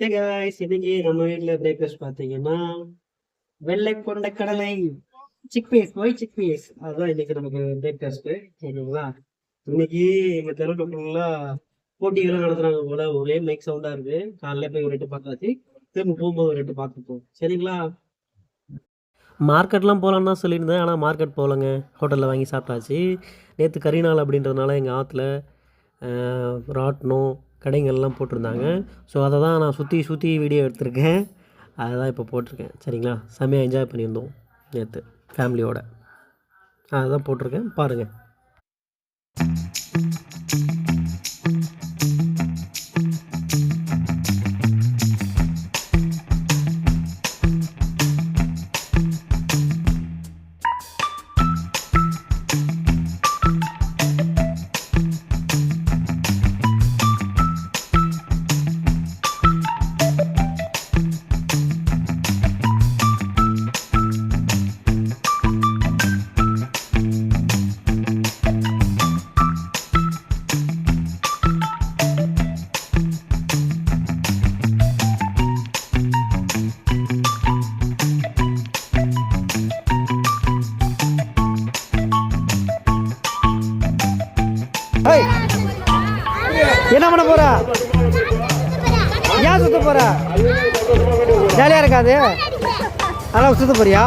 Hey guys, இன்னைக்கு நம்ம வீட்டில் பிரேக்ஃபாஸ்ட் பார்த்தீங்கன்னா வெள்ளை கொண்ட கடலை சிக் பீஸ் அதுதான் இன்னைக்கு நமக்கு பிரேக்ஃபாஸ்ட்டு. சரிங்களா? இன்னைக்கு எங்கள் தெருவில் ஃபுல்லாக போட்டிகளும் நடத்துகிறாங்க போல. ஒரே மைக் சவுண்டாக இருக்குது. காலையில் போய் ஒரு ரெட்டு பார்த்தாச்சு, திரும்ப போகும்போது ஒரு ரெட்டு பார்த்துப்போம். சரிங்களா? மார்க்கெட்லாம் போகலான்னு தான் சொல்லியிருந்தேன், ஆனால் மார்க்கெட் போகலங்க. ஹோட்டலில் வாங்கி சாப்பிட்டாச்சு. நேற்று கறி நாள் அப்படின்றதுனால எங்கள் ஆற்றுல ராட்டினம் கடைங்கள்லாம் போட்டிருந்தாங்க. ஸோ அதை தான் நான் சுற்றி வீடியோ எடுத்திருக்கேன். அதை தான் இப்போ போட்டிருக்கேன். சரிங்களா? செம்மையாக என்ஜாய் பண்ணியிருந்தோம் நேற்று ஃபேமிலியோடு. அதை தான் போட்டிருக்கேன், பாருங்கள். என்ன பண்ண போற? ஏன் சுத்த போற? ஜாலியா இருக்காது? அதெல்லாம் சுத்த போறியா?